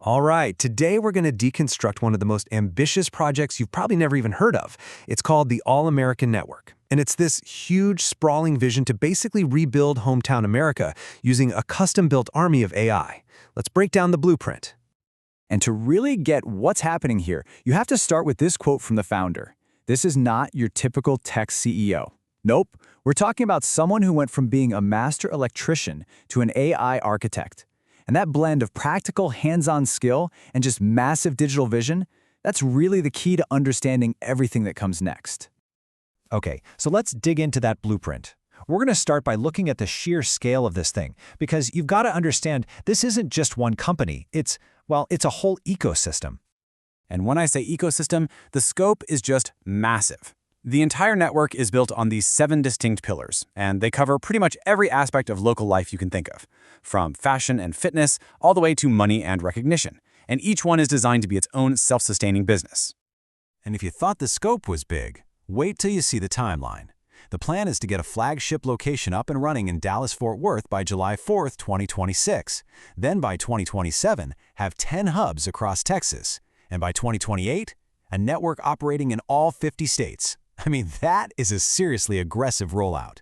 All right, today we're going to deconstruct one of the most ambitious projects you've probably never even heard of. It's called the All-American Network. And it's this huge, sprawling vision to basically rebuild hometown America using a custom-built army of AI. Let's break down the blueprint. And to really get what's happening here, you have to start with this quote from the founder. This is not your typical tech CEO. Nope, we're talking about someone who went from being a master electrician to an AI architect. And that blend of practical, hands-on skill and just massive digital vision, that's really the key to understanding everything that comes next. Okay, so let's dig into that blueprint. We're going to start by looking at the sheer scale of this thing, because you've got to understand this isn't just one company. It's a whole ecosystem. And when I say ecosystem, the scope is just massive. The entire network is built on these 7 distinct pillars, and they cover pretty much every aspect of local life you can think of, from fashion and fitness all the way to money and recognition. And each one is designed to be its own self-sustaining business. And if you thought the scope was big, wait till you see the timeline. The plan is to get a flagship location up and running in Dallas-Fort Worth by July 4th, 2026. Then by 2027, have 10 hubs across Texas. And by 2028, a network operating in all 50 states. I mean, that is a seriously aggressive rollout.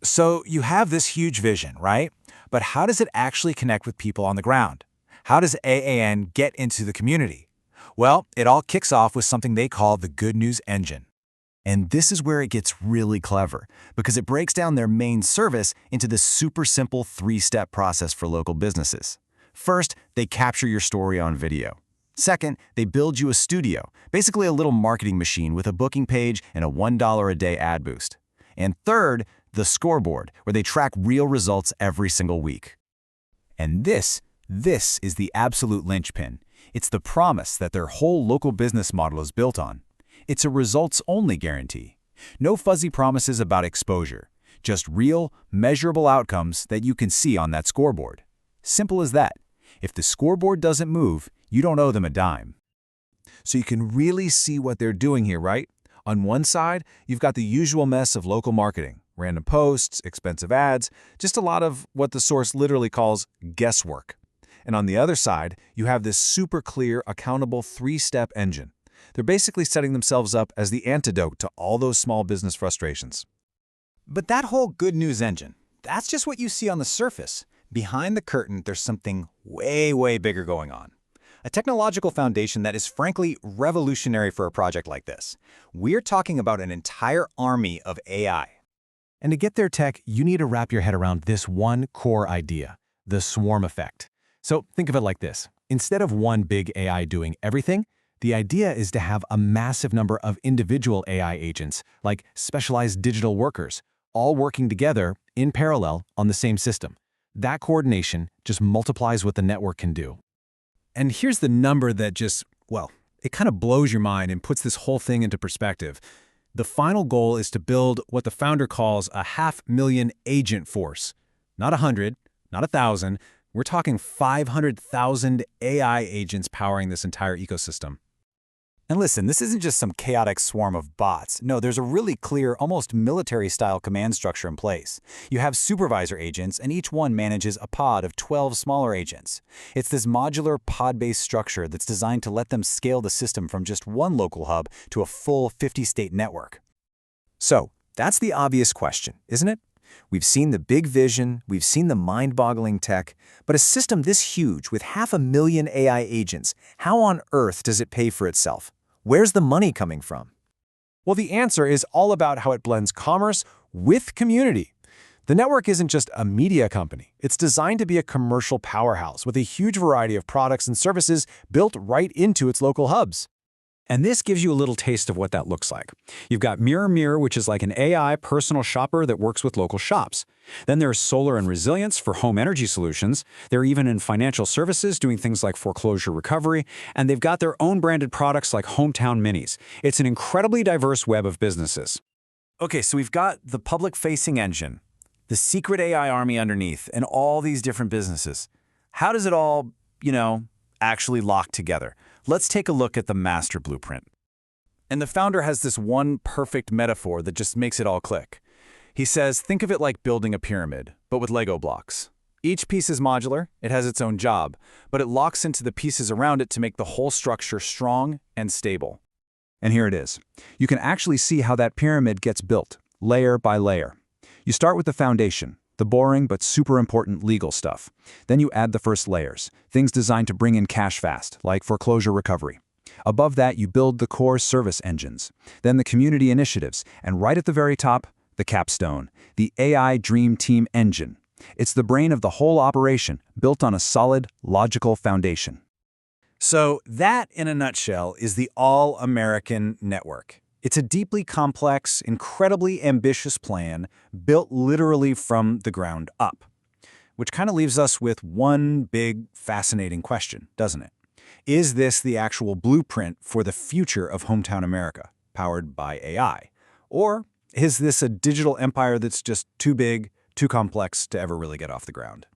So you have this huge vision, right? But how does it actually connect with people on the ground? How does AAN get into the community? Well, it all kicks off with something they call the Good News Engine. And this is where it gets really clever, because it breaks down their main service into this super simple 3-step process for local businesses. First, they capture your story on video. Second, they build you a studio, basically a little marketing machine with a booking page and a $1 a day ad boost. And third, the scoreboard, where they track real results every single week. And this is the absolute linchpin. It's the promise that their whole local business model is built on. It's a results-only guarantee. No fuzzy promises about exposure, just real, measurable outcomes that you can see on that scoreboard. Simple as that. If the scoreboard doesn't move, you don't owe them a dime. So you can really see what they're doing here, right? On one side, you've got the usual mess of local marketing, random posts, expensive ads, just a lot of what the source literally calls guesswork. And on the other side, you have this super clear, accountable 3-step engine. They're basically setting themselves up as the antidote to all those small business frustrations. But that whole good news engine, that's just what you see on the surface. Behind the curtain, there's something way, way bigger going on. A technological foundation that is frankly revolutionary for a project like this. We're talking about an entire army of AI. And to get their tech, you need to wrap your head around this one core idea, the swarm effect. So think of it like this. Instead of one big AI doing everything, the idea is to have a massive number of individual AI agents, like specialized digital workers, all working together in parallel on the same system. That coordination just multiplies what the network can do. And here's the number that just, it kind of blows your mind and puts this whole thing into perspective. The final goal is to build what the founder calls a 500,000 agent force. Not 100, not 1,000. We're talking 500,000 AI agents powering this entire ecosystem. And listen, this isn't just some chaotic swarm of bots. No, there's a really clear, almost military-style command structure in place. You have supervisor agents, and each one manages a pod of 12 smaller agents. It's this modular pod-based structure that's designed to let them scale the system from just one local hub to a full 50-state network. So that's the obvious question, isn't it? We've seen the big vision, we've seen the mind-boggling tech, but a system this huge with 500,000 AI agents, how on earth does it pay for itself? Where's the money coming from? Well, the answer is all about how it blends commerce with community. The network isn't just a media company. It's designed to be a commercial powerhouse with a huge variety of products and services built right into its local hubs. And this gives you a little taste of what that looks like. You've got Mirror, which is like an AI personal shopper that works with local shops. Then there's Solar and Resilience for home energy solutions. They're even in financial services doing things like foreclosure recovery. And they've got their own branded products like Hometown Minis. It's an incredibly diverse web of businesses. Okay, so we've got the public-facing engine, the secret AI army underneath, and all these different businesses. How does it all, actually lock together? Let's take a look at the master blueprint. And the founder has this one perfect metaphor that just makes it all click. He says, think of it like building a pyramid, but with Lego blocks. Each piece is modular, it has its own job, but it locks into the pieces around it to make the whole structure strong and stable. And here it is. You can actually see how that pyramid gets built, layer by layer. You start with the foundation, the boring but super important legal stuff. Then you add the first layers, things designed to bring in cash fast, like foreclosure recovery. Above that, you build the core service engines, then the community initiatives, and right at the very top, the capstone, the AI Dream Team engine. It's the brain of the whole operation, built on a solid, logical foundation. So that, in a nutshell, is the All-American Network. It's a deeply complex, incredibly ambitious plan built literally from the ground up. Which kind of leaves us with one big, fascinating question, doesn't it? Is this the actual blueprint for the future of Hometown America, powered by AI? Or is this a digital empire that's just too big, too complex to ever really get off the ground?